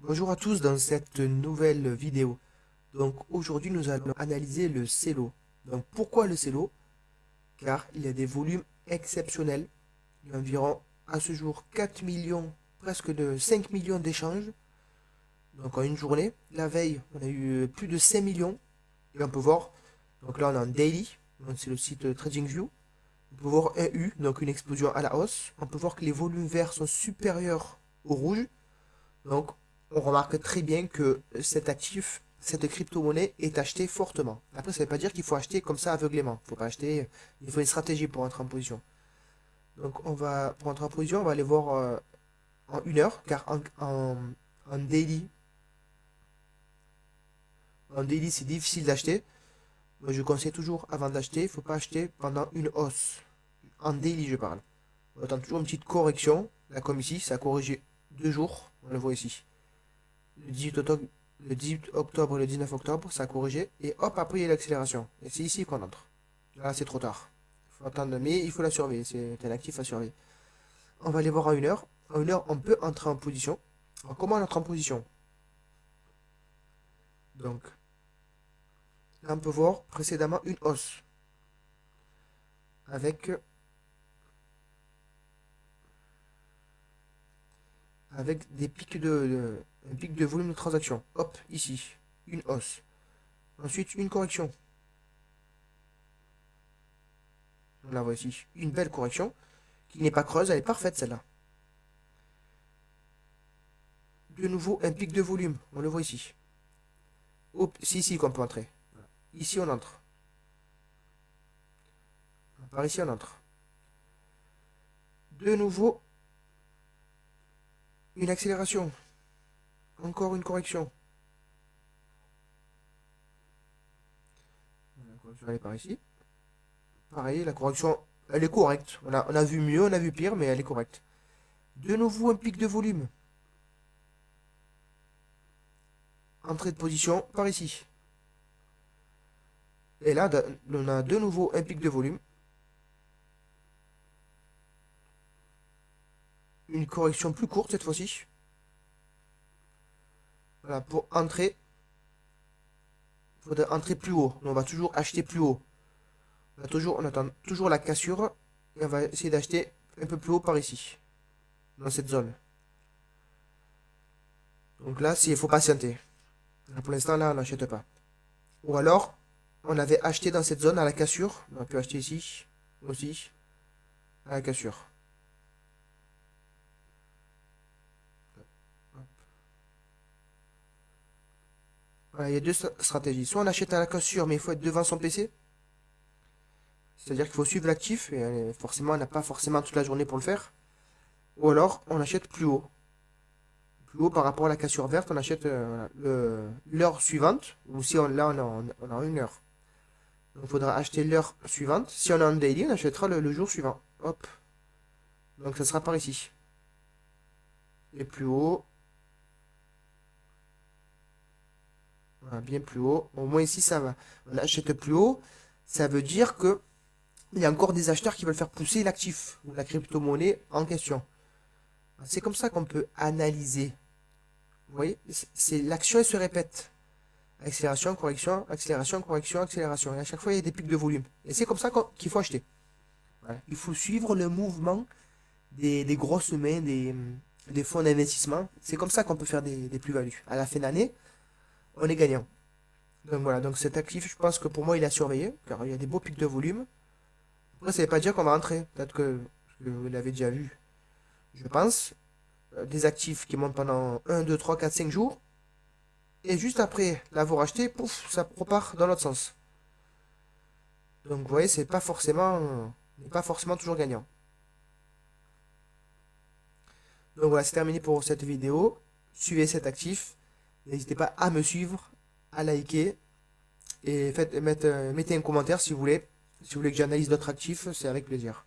Bonjour à tous dans cette nouvelle vidéo. Donc aujourd'hui nous allons analyser le cello. Donc pourquoi le cello? Car il y a des volumes exceptionnels. Il y a environ à ce jour 4 millions, presque de 5 millions d'échanges. Donc en une journée. La veille on a eu plus de 5 millions. Et on peut voir, donc là on a un daily, donc c'est le site TradingView. On peut voir un U, donc une explosion à la hausse. On peut voir que les volumes verts sont supérieurs au rouge. Donc, on remarque très bien que cet actif, cette crypto-monnaie est achetée fortement. Après, ça ne veut pas dire qu'il faut acheter comme ça aveuglément. Il faut pas acheter, il faut une stratégie pour entrer en position. Donc, pour entrer en position, on va aller voir en une heure, car en daily, c'est difficile d'acheter. Moi, je conseille toujours, avant d'acheter, il ne faut pas acheter pendant une hausse. En daily, je parle. On attend toujours une petite correction. Là, comme ici, ça a corrigé 2 jours. On le voit ici. Le 18 octobre et le 19 octobre, ça a corrigé. Et hop, après, il y a l'accélération. Et c'est ici qu'on entre. Là, c'est trop tard. Il faut attendre, mais il faut la surveiller. C'est un actif à surveiller. On va aller voir en une heure. En une heure, on peut entrer en position. Alors, comment on entre en position? Donc, là, on peut voir précédemment une hausse. Avec, avec des pics un pic de volume de transaction. Hop, ici. Une hausse. Ensuite, une correction. On la voit ici. Une belle correction. Qui n'est pas creuse, elle est parfaite celle-là. De nouveau un pic de volume, on le voit ici. C'est ici qu'on peut entrer. Ici on entre. Par ici on entre. De nouveau une accélération. Encore une correction. La correction elle est par ici. Pareil, la correction elle est correcte. On a vu mieux, on a vu pire, mais elle est correcte. De nouveau un pic de volume. Entrée de position par ici. Et là, on a de nouveau un pic de volume. Une correction plus courte cette fois-ci. Voilà, pour entrer, il faudrait entrer plus haut. On va toujours acheter plus haut. On attend toujours la cassure. Et on va essayer d'acheter un peu plus haut par ici. Dans cette zone. Donc là, il faut patienter. Pour l'instant, là, on n'achète pas. Ou alors, on avait acheté dans cette zone à la cassure. On a pu acheter ici, aussi, à la cassure. Voilà, il y a deux stratégies. Soit on achète à la cassure, mais il faut être devant son PC. C'est-à-dire qu'il faut suivre l'actif. Et forcément, on n'a pas forcément toute la journée pour le faire. Ou alors, on achète plus haut. Plus haut par rapport à la cassure verte, on achète l'heure suivante. Ou si là, on a une heure. Donc, il faudra acheter l'heure suivante. Si on a un daily, on achètera le jour suivant. Hop. Donc, ça sera par ici. Et plus haut. Voilà, bien plus haut. Au moins ici, ça va. On achète plus haut. Ça veut dire que il y a encore des acheteurs qui veulent faire pousser l'actif ou la crypto-monnaie en question. C'est comme ça qu'on peut analyser. Vous voyez, c'est l'action elle se répète. Accélération, correction, accélération, correction, accélération. Et à chaque fois, il y a des pics de volume. Et c'est comme ça qu'il faut acheter. Voilà. Il faut suivre le mouvement des grosses mains, des fonds d'investissement. C'est comme ça qu'on peut faire des plus-values. À la fin d'année, on est gagnant. Donc voilà, donc cet actif, je pense que pour moi, il a surveillé, car il y a des beaux pics de volume. Après, ça ne veut pas dire qu'on va rentrer. Peut-être que vous l'avez déjà vu, je pense. Des actifs qui montent pendant 1, 2, 3, 4, 5 jours. Et juste après l'avoir acheté, pouf, ça repart dans l'autre sens. Donc vous voyez, n'est pas forcément toujours gagnant. Donc voilà, c'est terminé pour cette vidéo. Suivez cet actif. N'hésitez pas à me suivre, à liker et mettez un commentaire si vous voulez. Si vous voulez que j'analyse d'autres actifs, c'est avec plaisir.